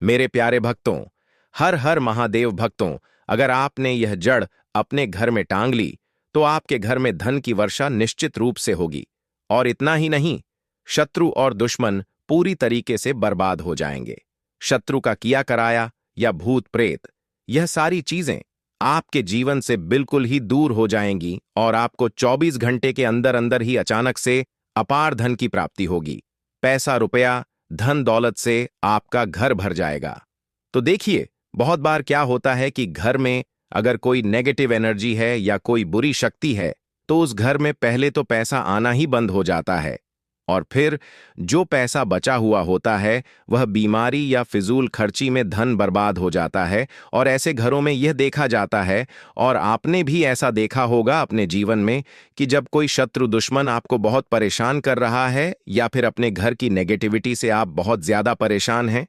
मेरे प्यारे भक्तों, हर हर महादेव भक्तों, अगर आपने यह जड़ अपने घर में टांग ली तो आपके घर में धन की वर्षा निश्चित रूप से होगी। और इतना ही नहीं, शत्रु और दुश्मन पूरी तरीके से बर्बाद हो जाएंगे। शत्रु का किया कराया या भूत प्रेत, यह सारी चीजें आपके जीवन से बिल्कुल ही दूर हो जाएंगी और आपको 24 घंटे के अंदर अंदर ही अचानक से अपार धन की प्राप्ति होगी। पैसा रुपया धन दौलत से आपका घर भर जाएगा। तो देखिए, बहुत बार क्या होता है कि घर में अगर कोई नेगेटिव एनर्जी है या कोई बुरी शक्ति है तो उस घर में पहले तो पैसा आना ही बंद हो जाता है, और फिर जो पैसा बचा हुआ होता है वह बीमारी या फिजूल खर्ची में धन बर्बाद हो जाता है। और ऐसे घरों में यह देखा जाता है, और आपने भी ऐसा देखा होगा अपने जीवन में, कि जब कोई शत्रु दुश्मन आपको बहुत परेशान कर रहा है या फिर अपने घर की नेगेटिविटी से आप बहुत ज्यादा परेशान हैं,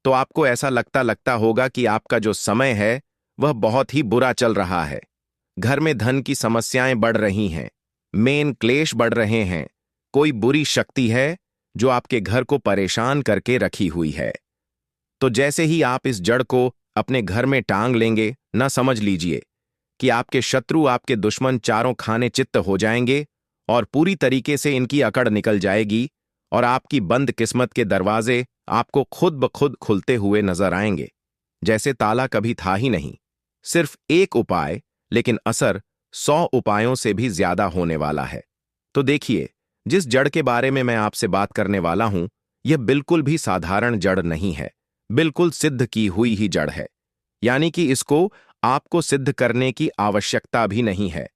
तो आपको ऐसा लगता होगा कि आपका जो समय है वह बहुत ही बुरा चल रहा है। घर में धन की समस्याएं बढ़ रही हैं, मेन क्लेश बढ़ रहे हैं, कोई बुरी शक्ति है जो आपके घर को परेशान करके रखी हुई है। तो जैसे ही आप इस जड़ को अपने घर में टांग लेंगे, ना समझ लीजिए कि आपके शत्रु, आपके दुश्मन चारों खाने चित्त हो जाएंगे और पूरी तरीके से इनकी अकड़ निकल जाएगी और आपकी बंद किस्मत के दरवाजे आपको खुद ब खुद खुलते हुए नजर आएंगे, जैसे ताला कभी था ही नहीं। सिर्फ एक उपाय, लेकिन असर 100 उपायों से भी ज्यादा होने वाला है। तो देखिए, जिस जड़ के बारे में मैं आपसे बात करने वाला हूं, यह बिल्कुल भी साधारण जड़ नहीं है, बिल्कुल सिद्ध की हुई ही जड़ है। यानी कि इसको आपको सिद्ध करने की आवश्यकता भी नहीं है,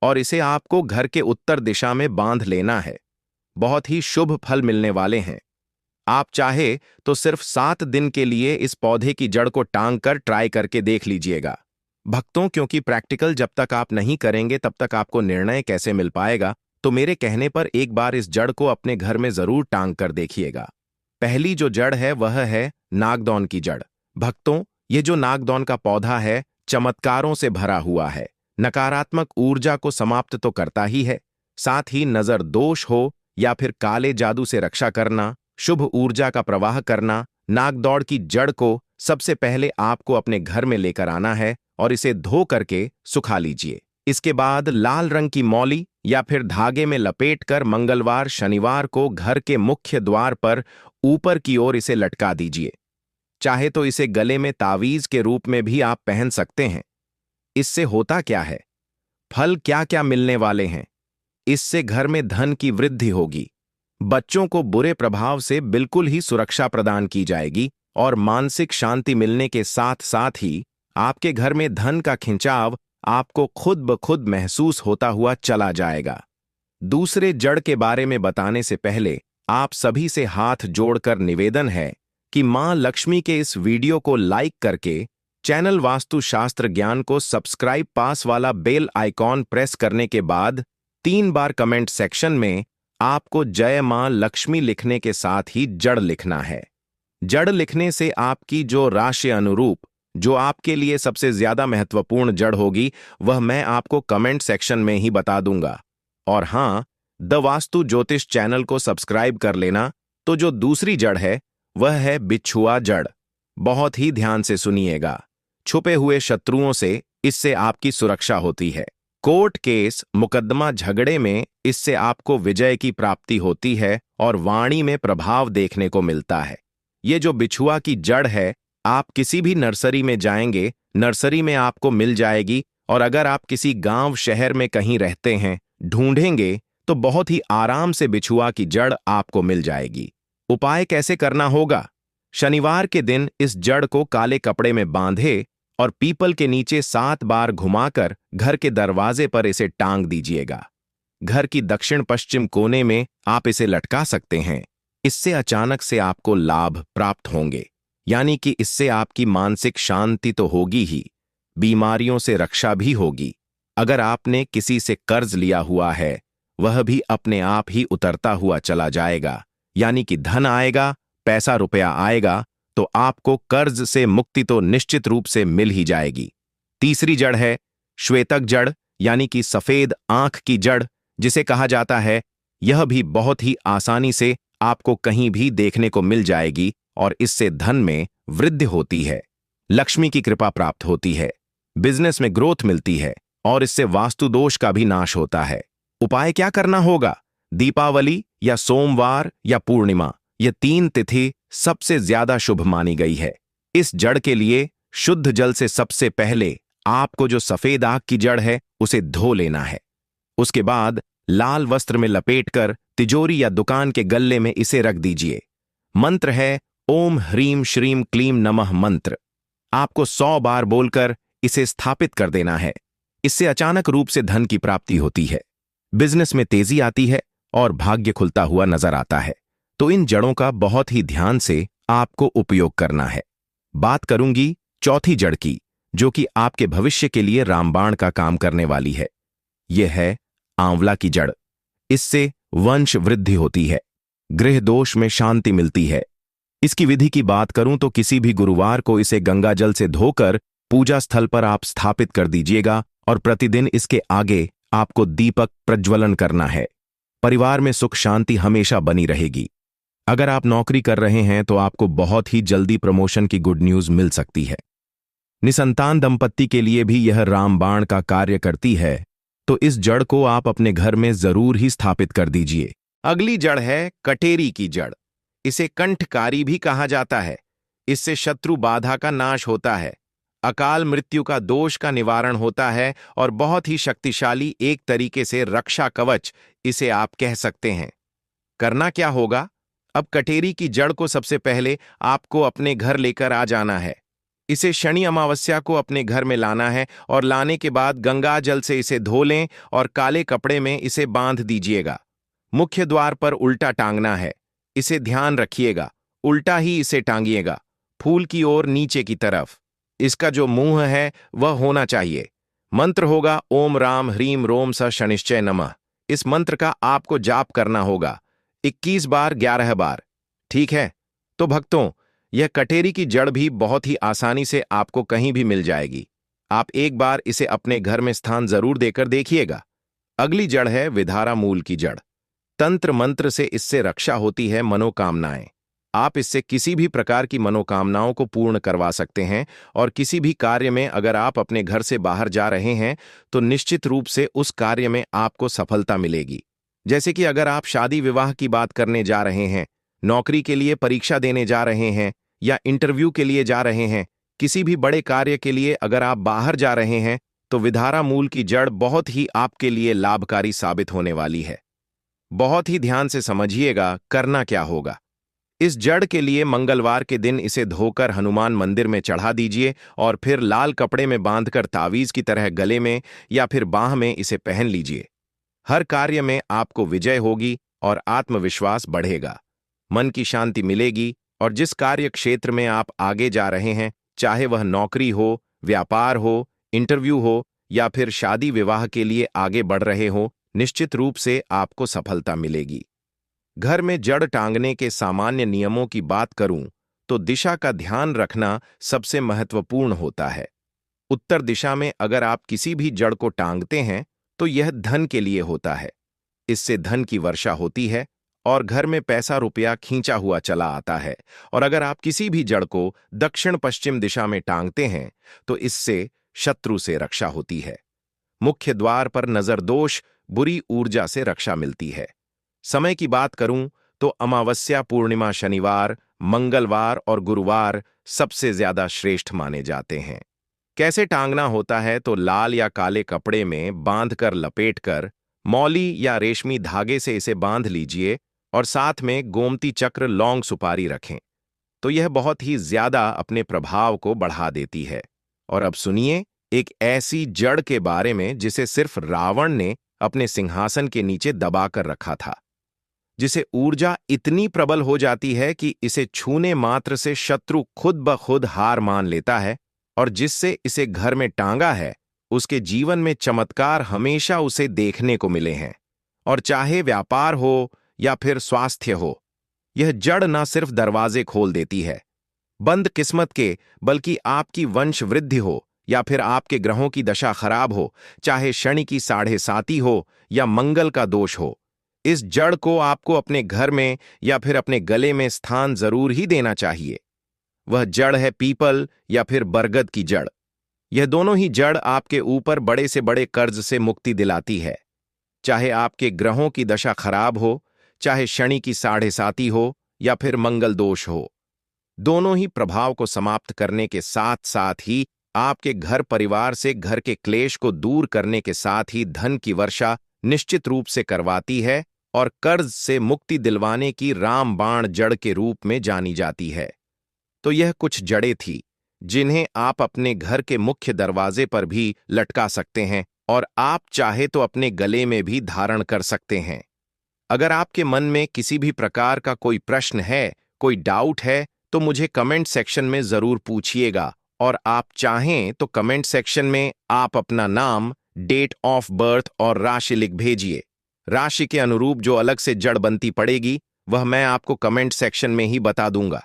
और इसे आपको घर के उत्तर दिशा में बांध लेना है। बहुत ही शुभ फल मिलने वाले हैं। आप चाहे तो सिर्फ 7 दिन के लिए इस पौधे की जड़ को टांग कर ट्राई करके देख लीजिएगा भक्तों, क्योंकि प्रैक्टिकल जब तक आप नहीं करेंगे तब तक आपको निर्णय कैसे मिल पाएगा। तो मेरे कहने पर एक बार इस जड़ को अपने घर में जरूर टांग कर देखिएगा। पहली जो जड़ है वह है नागदौन की जड़। भक्तों, ये जो नागदौन का पौधा है चमत्कारों से भरा हुआ है। नकारात्मक ऊर्जा को समाप्त तो करता ही है, साथ ही नजर दोष हो या फिर काले जादू से रक्षा करना, शुभ ऊर्जा का प्रवाह करना। नागदौड़ की जड़ को सबसे पहले आपको अपने घर में लेकर आना है और इसे धो करके सुखा लीजिए। इसके बाद लाल रंग की मौली या फिर धागे में लपेटकर मंगलवार शनिवार को घर के मुख्य द्वार पर ऊपर की ओर इसे लटका दीजिए। चाहे तो इसे गले में तावीज के रूप में भी आप पहन सकते हैं। इससे होता क्या है, फल क्या क्या मिलने वाले हैं? इससे घर में धन की वृद्धि होगी, बच्चों को बुरे प्रभाव से बिल्कुल ही सुरक्षा प्रदान की जाएगी और मानसिक शांति मिलने के साथ साथ ही आपके घर में धन का खिंचाव आपको खुद ब खुद महसूस होता हुआ चला जाएगा। दूसरे जड़ के बारे में बताने से पहले आप सभी से हाथ जोड़कर निवेदन है कि मां लक्ष्मी के इस वीडियो को लाइक करके चैनल वास्तुशास्त्र ज्ञान को सब्सक्राइब, पास वाला बेल आइकॉन प्रेस करने के बाद 3 बार कमेंट सेक्शन में आपको जय मां लक्ष्मी लिखने के साथ ही जड़ लिखना है। जड़ लिखने से आपकी जो राशि अनुरूप जो आपके लिए सबसे ज्यादा महत्वपूर्ण जड़ होगी वह मैं आपको कमेंट सेक्शन में ही बता दूंगा। और हां, द वास्तु ज्योतिष चैनल को सब्सक्राइब कर लेना। तो जो दूसरी जड़ है वह है बिच्छुआ जड़। बहुत ही ध्यान से सुनिएगा। छुपे हुए शत्रुओं से इससे आपकी सुरक्षा होती है। कोर्ट केस, मुकदमा, झगड़े में इससे आपको विजय की प्राप्ति होती है और वाणी में प्रभाव देखने को मिलता है। ये जो बिछुआ की जड़ है, आप किसी भी नर्सरी में जाएंगे, नर्सरी में आपको मिल जाएगी। और अगर आप किसी गांव शहर में कहीं रहते हैं, ढूंढेंगे तो बहुत ही आराम से बिछुआ की जड़ आपको मिल जाएगी। उपाय कैसे करना होगा? शनिवार के दिन इस जड़ को काले कपड़े में बांधे और पीपल के नीचे 7 बार घुमाकर घर के दरवाजे पर इसे टांग दीजिएगा। घर की दक्षिण पश्चिम कोने में आप इसे लटका सकते हैं। इससे अचानक से आपको लाभ प्राप्त होंगे, यानी कि इससे आपकी मानसिक शांति तो होगी ही, बीमारियों से रक्षा भी होगी। अगर आपने किसी से कर्ज लिया हुआ है वह भी अपने आप ही उतरता हुआ चला जाएगा, यानी कि धन आएगा, पैसा रुपया आएगा, तो आपको कर्ज से मुक्ति तो निश्चित रूप से मिल ही जाएगी। तीसरी जड़ है श्वेतक जड़, यानी कि सफेद आंख की जड़ जिसे कहा जाता है। यह भी बहुत ही आसानी से आपको कहीं भी देखने को मिल जाएगी और इससे धन में वृद्धि होती है, लक्ष्मी की कृपा प्राप्त होती है, बिजनेस में ग्रोथ मिलती है और इससे वास्तु दोष का भी नाश होता है। उपाय क्या करना होगा? दीपावली या सोमवार या पूर्णिमा, ये 3 तिथि सबसे ज्यादा शुभ मानी गई है। इस जड़ के लिए शुद्ध जल से सबसे पहले आपको जो सफेद आग की जड़ है उसे धो लेना है। उसके बाद लाल वस्त्र में लपेटकर तिजोरी या दुकान के गल्ले में इसे रख दीजिए। मंत्र है ओम ह्रीम श्रीम क्लीम नमः मंत्र। आपको 100 बार बोलकर इसे स्थापित कर देना है। इससे अचानक रूप से धन की प्राप्ति होती है, बिजनेस में तेजी आती है और भाग्य खुलता हुआ नजर आता है। तो इन जड़ों का बहुत ही ध्यान से आपको उपयोग करना है। बात करूंगी चौथी जड़ की, जो कि आपके भविष्य के लिए रामबाण का काम करने वाली है। यह है आंवला की जड़। इससे वंश वृद्धि होती है, गृह दोष में शांति मिलती है। इसकी विधि की बात करूं तो किसी भी गुरुवार को इसे गंगा जल से धोकर पूजा स्थल पर आप स्थापित कर दीजिएगा और प्रतिदिन इसके आगे आपको दीपक प्रज्वलन करना है। परिवार में सुख शांति हमेशा बनी रहेगी। अगर आप नौकरी कर रहे हैं तो आपको बहुत ही जल्दी प्रमोशन की गुड न्यूज मिल सकती है। निसंतान दंपत्ति के लिए भी यह रामबाण का कार्य करती है, तो इस जड़ को आप अपने घर में जरूर ही स्थापित कर दीजिए। अगली जड़ है कटेरी की जड़। इसे कंठकारी भी कहा जाता है। इससे शत्रु बाधा का नाश होता है, अकाल मृत्यु का दोष का निवारण होता है और बहुत ही शक्तिशाली एक तरीके से रक्षा कवच इसे आप कह सकते हैं। करना क्या होगा? अब कटेरी की जड़ को सबसे पहले आपको अपने घर लेकर आ जाना है। इसे शनि अमावस्या को अपने घर में लाना है और लाने के बाद गंगा जल से इसे धो लें और काले कपड़े में इसे बांध दीजिएगा। मुख्य द्वार पर उल्टा टांगना है। इसे ध्यान रखिएगा, उल्टा ही इसे टांगिएगा, फूल की ओर नीचे की तरफ। इसका जो मुंह है वह होना चाहिए। मंत्र होगा ओम राम ह्रीम रोम स शनिश्चय नमः। इस मंत्र का आपको जाप करना होगा 21 बार 11 बार। ठीक है? तो भक्तों, यह कटेरी की जड़ भी बहुत ही आसानी से आपको कहीं भी मिल जाएगी। आप एक बार इसे अपने घर में स्थान जरूर देकर देखिएगा। अगली जड़ है विधारा मूल की जड़। तंत्र मंत्र से इससे रक्षा होती है मनोकामनाएं। आप इससे किसी भी प्रकार की मनोकामनाओं को पूर्ण करवा सकते हैं और किसी भी कार्य में अगर आप अपने घर से बाहर जा रहे हैं तो निश्चित रूप से उस कार्य में आपको सफलता मिलेगी। जैसे कि अगर आप शादी विवाह की बात करने जा रहे हैं, नौकरी के लिए परीक्षा देने जा रहे हैं या इंटरव्यू के लिए जा रहे हैं, किसी भी बड़े कार्य के लिए अगर आप बाहर जा रहे हैं तो विधारा मूल की जड़ बहुत ही आपके लिए लाभकारी साबित होने वाली है। बहुत ही ध्यान से समझिएगा करना क्या होगा। इस जड़ के लिए मंगलवार के दिन इसे धोकर हनुमान मंदिर में चढ़ा दीजिए और फिर लाल कपड़े में बांधकर तावीज की तरह गले में या फिर बाह में इसे पहन लीजिए। हर कार्य में आपको विजय होगी और आत्मविश्वास बढ़ेगा, मन की शांति मिलेगी और जिस कार्य क्षेत्र में आप आगे जा रहे हैं, चाहे वह नौकरी हो, व्यापार हो, इंटरव्यू हो या फिर शादी विवाह के लिए आगे बढ़ रहे हो, निश्चित रूप से आपको सफलता मिलेगी। घर में जड़ टांगने के सामान्य नियमों की बात करूं तो दिशा का ध्यान रखना सबसे महत्वपूर्ण होता है। उत्तर दिशा में अगर आप किसी भी जड़ को टांगते हैं तो यह धन के लिए होता है। इससे धन की वर्षा होती है और घर में पैसा रुपया खींचा हुआ चला आता है। और अगर आप किसी भी जड़ को दक्षिण पश्चिम दिशा में टांगते हैं तो इससे शत्रु से रक्षा होती है। मुख्य द्वार पर नजर दोष, बुरी ऊर्जा से रक्षा मिलती है। समय की बात करूं तो अमावस्या, पूर्णिमा, शनिवार, मंगलवार और गुरुवार सबसे ज्यादा श्रेष्ठ माने जाते हैं। कैसे टांगना होता है? तो लाल या काले कपड़े में बांधकर लपेटकर मौली या रेशमी धागे से इसे बांध लीजिए और साथ में गोमती चक्र, लौंग, सुपारी रखें तो यह बहुत ही ज्यादा अपने प्रभाव को बढ़ा देती है। और अब सुनिए एक ऐसी जड़ के बारे में जिसे सिर्फ रावण ने अपने सिंहासन के नीचे दबाकर रखा था, जिसे ऊर्जा इतनी प्रबल हो जाती है कि इसे छूने मात्र से शत्रु खुद ब खुद हार मान लेता है, और जिससे इसे घर में टांगा है उसके जीवन में चमत्कार हमेशा उसे देखने को मिले हैं। और चाहे व्यापार हो या फिर स्वास्थ्य हो, यह जड़ न सिर्फ दरवाजे खोल देती है बंद किस्मत के, बल्कि आपकी वंश वृद्धि हो या फिर आपके ग्रहों की दशा खराब हो, चाहे शनि की 7.5 हो या मंगल का दोष हो, इस जड़ को आपको अपने घर में या फिर अपने गले में स्थान जरूर ही देना चाहिए। वह जड़ है पीपल या फिर बरगद की जड़। यह दोनों ही जड़ आपके ऊपर बड़े से बड़े कर्ज से मुक्ति दिलाती है। चाहे आपके ग्रहों की दशा खराब हो, चाहे शनि की 7.5 हो या फिर मंगल दोष हो, दोनों ही प्रभाव को समाप्त करने के साथ साथ ही आपके घर परिवार से घर के क्लेश को दूर करने के साथ ही धन की वर्षा निश्चित रूप से करवाती है और कर्ज से मुक्ति दिलवाने की रामबाण जड़ के रूप में जानी जाती है। तो यह कुछ जड़ें थी जिन्हें आप अपने घर के मुख्य दरवाजे पर भी लटका सकते हैं और आप चाहे तो अपने गले में भी धारण कर सकते हैं। अगर आपके मन में किसी भी प्रकार का कोई प्रश्न है, कोई डाउट है, तो मुझे कमेंट सेक्शन में जरूर पूछिएगा और आप चाहें तो कमेंट सेक्शन में आप अपना नाम, डेट ऑफ बर्थ और राशि लिख भेजिए। राशि के अनुरूप जो अलग से जड़ बनती पड़ेगी वह मैं आपको कमेंट सेक्शन में ही बता दूंगा।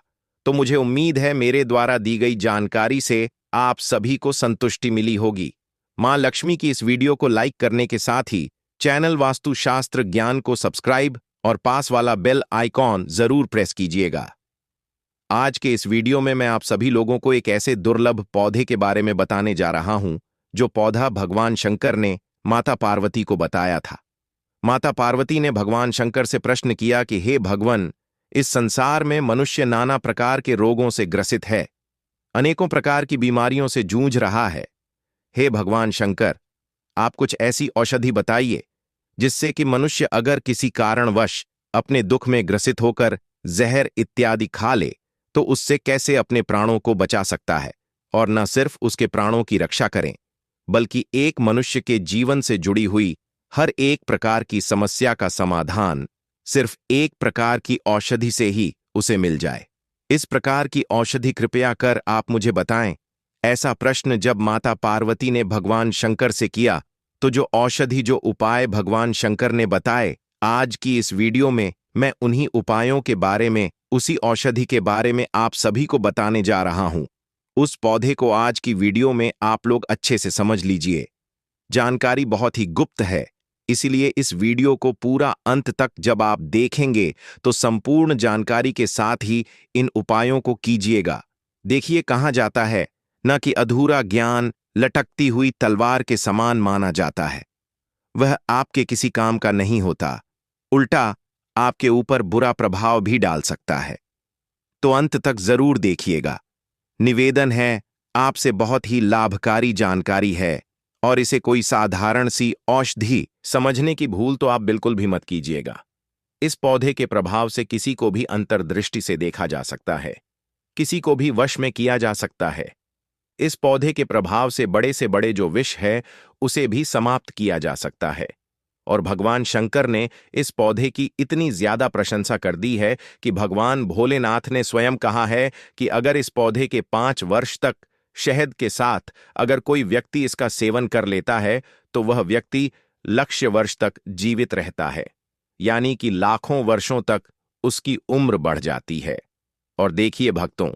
तो मुझे उम्मीद है मेरे द्वारा दी गई जानकारी से आप सभी को संतुष्टि मिली होगी। मां लक्ष्मी की इस वीडियो को लाइक करने के साथ ही चैनल वास्तुशास्त्र ज्ञान को सब्सक्राइब और पास वाला बेल आइकॉन जरूर प्रेस कीजिएगा। आज के इस वीडियो में मैं आप सभी लोगों को एक ऐसे दुर्लभ पौधे के बारे में बताने जा रहा हूं जो पौधा भगवान शंकर ने माता पार्वती को बताया था। माता पार्वती ने भगवान शंकर से प्रश्न किया कि हे भगवान, इस संसार में मनुष्य नाना प्रकार के रोगों से ग्रसित है, अनेकों प्रकार की बीमारियों से जूझ रहा है। हे भगवान शंकर, आप कुछ ऐसी औषधि बताइए जिससे कि मनुष्य अगर किसी कारणवश अपने दुख में ग्रसित होकर जहर इत्यादि खा ले तो उससे कैसे अपने प्राणों को बचा सकता है, और न सिर्फ उसके प्राणों की रक्षा करें बल्कि एक मनुष्य के जीवन से जुड़ी हुई हर एक प्रकार की समस्या का समाधान सिर्फ एक प्रकार की औषधि से ही उसे मिल जाए। इस प्रकार की औषधि कृपया कर आप मुझे बताएं। ऐसा प्रश्न जब माता पार्वती ने भगवान शंकर से किया तो जो औषधि, जो उपाय भगवान शंकर ने बताए, आज की इस वीडियो में मैं उन्हीं उपायों के बारे में, उसी औषधि के बारे में आप सभी को बताने जा रहा हूं। उस पौधे को आज की वीडियो में आप लोग अच्छे से समझ लीजिए। जानकारी बहुत ही गुप्त है, इसीलिए इस वीडियो को पूरा अंत तक जब आप देखेंगे तो संपूर्ण जानकारी के साथ ही इन उपायों को कीजिएगा। देखिए, कहा जाता है न कि अधूरा ज्ञान लटकती हुई तलवार के समान माना जाता है। वह आपके किसी काम का नहीं होता, उल्टा आपके ऊपर बुरा प्रभाव भी डाल सकता है। तो अंत तक जरूर देखिएगा। निवेदन है, आपसे बहुत ही लाभकारी जानकारी है और इसे कोई साधारण सी औषधि समझने की भूल तो आप बिल्कुल भी मत कीजिएगा। इस पौधे के प्रभाव से किसी को भी अंतर्दृष्टि से देखा जा सकता है, किसी को भी वश में किया जा सकता है। इस पौधे के प्रभाव से बड़े जो विष है उसे भी समाप्त किया जा सकता है। और भगवान शंकर ने इस पौधे की इतनी ज्यादा प्रशंसा कर दी है कि भगवान भोलेनाथ ने स्वयं कहा है कि अगर इस पौधे के 5 वर्ष तक शहद के साथ अगर कोई व्यक्ति इसका सेवन कर लेता है तो वह व्यक्ति लक्ष्य वर्ष तक जीवित रहता है, यानी कि लाखों वर्षों तक उसकी उम्र बढ़ जाती है। और देखिए भक्तों,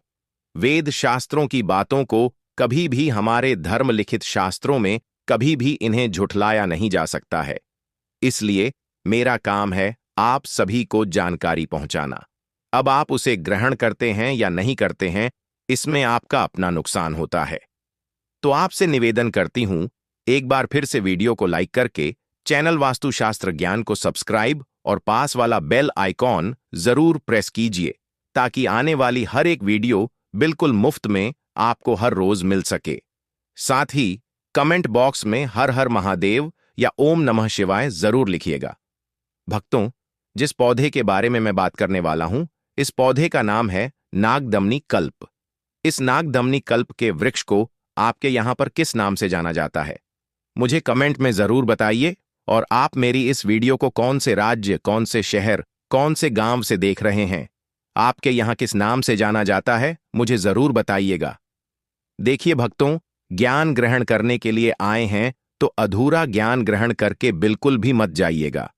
वेद शास्त्रों की बातों को कभी भी, हमारे धर्म लिखित शास्त्रों में कभी भी इन्हें झुठलाया नहीं जा सकता है। इसलिए मेरा काम है आप सभी को जानकारी पहुंचाना। अब आप उसे ग्रहण करते हैं या नहीं करते हैं, इसमें आपका अपना नुकसान होता है। तो आपसे निवेदन करती हूं, एक बार फिर से वीडियो को लाइक करके चैनल वास्तुशास्त्र ज्ञान को सब्सक्राइब और पास वाला बेल आइकॉन जरूर प्रेस कीजिए ताकि आने वाली हर एक वीडियो बिल्कुल मुफ्त में आपको हर रोज मिल सके। साथ ही कमेंट बॉक्स में हर हर महादेव या ओम नमः शिवाय जरूर लिखिएगा। भक्तों, जिस पौधे के बारे में मैं बात करने वाला हूं, इस पौधे का नाम है नागदमनी कल्प। इस नागदमनी कल्प के वृक्ष को आपके यहां पर किस नाम से जाना जाता है, मुझे कमेंट में जरूर बताइए। और आप मेरी इस वीडियो को कौन से राज्य, कौन से शहर, कौन से गांव से देख रहे हैं, आपके यहां किस नाम से जाना जाता है, मुझे जरूर बताइएगा। देखिए भक्तों, ज्ञान ग्रहण करने के लिए आए हैं तो अधूरा ज्ञान ग्रहण करके बिल्कुल भी मत जाइएगा।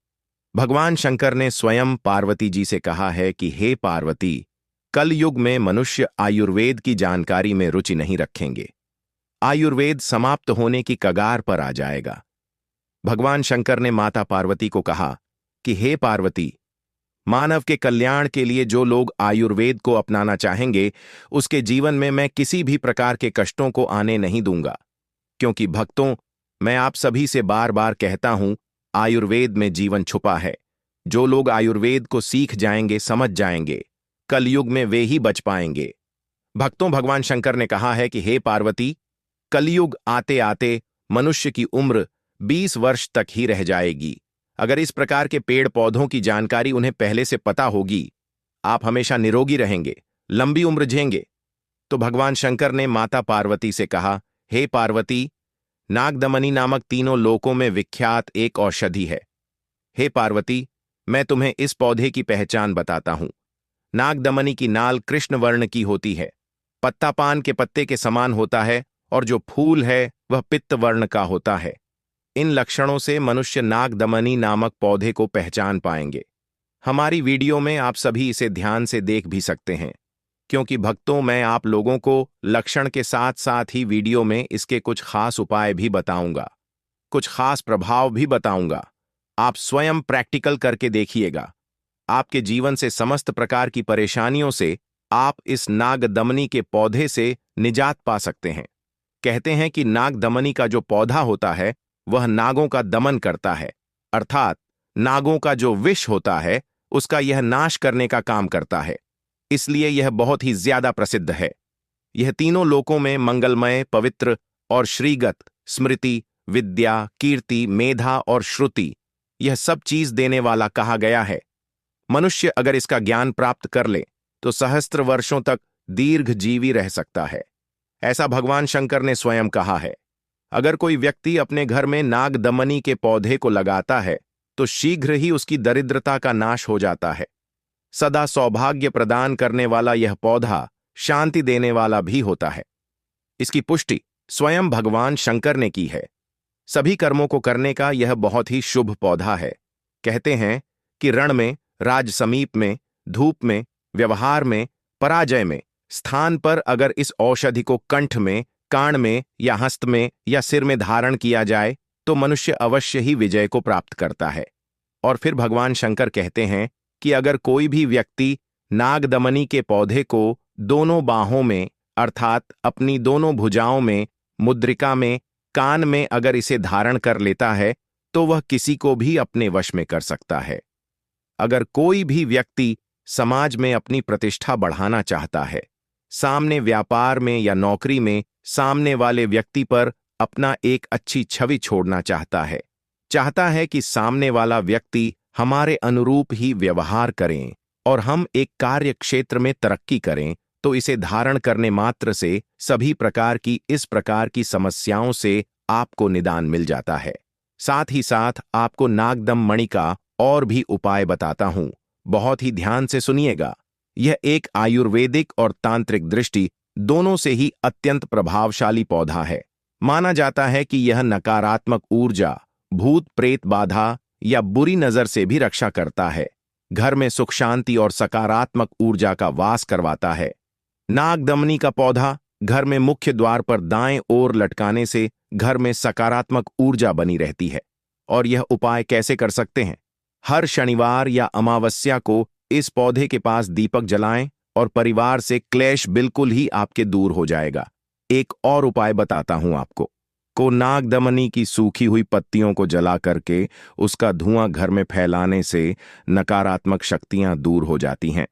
भगवान शंकर ने स्वयं पार्वती जी से कहा है कि हे पार्वती, कल युग में मनुष्य आयुर्वेद की जानकारी में रुचि नहीं रखेंगे, आयुर्वेद समाप्त होने की कगार पर आ जाएगा। भगवान शंकर ने माता पार्वती को कहा कि हे पार्वती, मानव के कल्याण के लिए जो लोग आयुर्वेद को अपनाना चाहेंगे, उसके जीवन में मैं किसी भी प्रकार के कष्टों को आने नहीं दूंगा। क्योंकि भक्तों, मैं आप सभी से बार बार कहता हूं, आयुर्वेद में जीवन छुपा है। जो लोग आयुर्वेद को सीख जाएंगे, समझ जाएंगे, कलयुग में वे ही बच पाएंगे। भक्तों, भगवान शंकर ने कहा है कि हे पार्वती, कलयुग आते आते मनुष्य की उम्र 20 वर्ष तक ही रह जाएगी। अगर इस प्रकार के पेड़ पौधों की जानकारी उन्हें पहले से पता होगी, आप हमेशा निरोगी रहेंगे, लंबी उम्र जिएंगे। तो भगवान शंकर ने माता पार्वती से कहा, हे पार्वती, नागदमनी नामक तीनों लोकों में विख्यात एक औषधि है। हे पार्वती, मैं तुम्हें इस पौधे की पहचान बताता हूं। नागदमनी की नाल कृष्ण वर्ण की होती है, पत्ता पान के पत्ते के समान होता है और जो फूल है वह पित्त वर्ण का होता है। इन लक्षणों से मनुष्य नागदमनी नामक पौधे को पहचान पाएंगे। हमारी वीडियो में आप सभी इसे ध्यान से देख भी सकते हैं, क्योंकि भक्तों, मैं आप लोगों को लक्षण के साथ साथ ही वीडियो में इसके कुछ खास उपाय भी बताऊंगा, कुछ खास प्रभाव भी बताऊंगा। आप स्वयं प्रैक्टिकल करके देखिएगा। आपके जीवन से समस्त प्रकार की परेशानियों से आप इस नागदमनी के पौधे से निजात पा सकते हैं। कहते हैं कि नागदमनी का जो पौधा होता है वह नागों का दमन करता है, अर्थात नागों का जो विष होता है उसका यह नाश करने का काम करता है। इसलिए यह बहुत ही ज्यादा प्रसिद्ध है। यह तीनों लोकों में मंगलमय, पवित्र और श्रीगत, स्मृति, विद्या, कीर्ति, मेधा और श्रुति, यह सब चीज देने वाला कहा गया है। मनुष्य अगर इसका ज्ञान प्राप्त कर ले तो सहस्त्र वर्षों तक दीर्घजीवी रह सकता है। ऐसा भगवान शंकर ने स्वयं कहा है। अगर कोई व्यक्ति अपने घर में नागदमनी के पौधे को लगाता है तो शीघ्र ही उसकी दरिद्रता का नाश हो जाता है। सदा सौभाग्य प्रदान करने वाला यह पौधा शांति देने वाला भी होता है। इसकी पुष्टि स्वयं भगवान शंकर ने की है। सभी कर्मों को करने का यह बहुत ही शुभ पौधा है। कहते हैं कि रण में, राज समीप में, धूप में, व्यवहार में, पराजय में, स्थान पर अगर इस औषधि को कंठ में, कान में या हस्त में या सिर में धारण किया जाए तो मनुष्य अवश्य ही विजय को प्राप्त करता है। और फिर भगवान शंकर कहते हैं कि अगर कोई भी व्यक्ति नागदमनी के पौधे को दोनों बाहों में, अर्थात अपनी दोनों भुजाओं में, मुद्रिका में, कान में अगर इसे धारण कर लेता है तो वह किसी को भी अपने वश में कर सकता है। अगर कोई भी व्यक्ति समाज में अपनी प्रतिष्ठा बढ़ाना चाहता है, सामने व्यापार में या नौकरी में सामने वाले व्यक्ति पर अपना एक अच्छी छवि छोड़ना चाहता है कि सामने वाला व्यक्ति हमारे अनुरूप ही व्यवहार करें और हम एक कार्य क्षेत्र में तरक्की करें, तो इसे धारण करने मात्र से सभी प्रकार की इस प्रकार की समस्याओं से आपको निदान मिल जाता है। साथ ही साथ आपको नागदम मणि का और भी उपाय बताता हूं। बहुत ही ध्यान से सुनिएगा। यह एक आयुर्वेदिक और तांत्रिक दृष्टि दोनों से ही अत्यंत प्रभावशाली पौधा है। माना जाता है कि यह नकारात्मक ऊर्जा, भूत प्रेत बाधा या बुरी नजर से भी रक्षा करता है। घर में सुख शांति और सकारात्मक ऊर्जा का वास करवाता है। नागदमनी का पौधा घर में मुख्य द्वार पर दाएं ओर लटकाने से घर में सकारात्मक ऊर्जा बनी रहती है। और यह उपाय कैसे कर सकते हैं? हर शनिवार या अमावस्या को इस पौधे के पास दीपक जलाएं और परिवार से क्लेश बिल्कुल ही आपके दूर हो जाएगा। एक और उपाय बताता हूं आपको। नागदमनी की सूखी हुई पत्तियों को जला करके उसका धुआं घर में फैलाने से नकारात्मक शक्तियां दूर हो जाती हैं।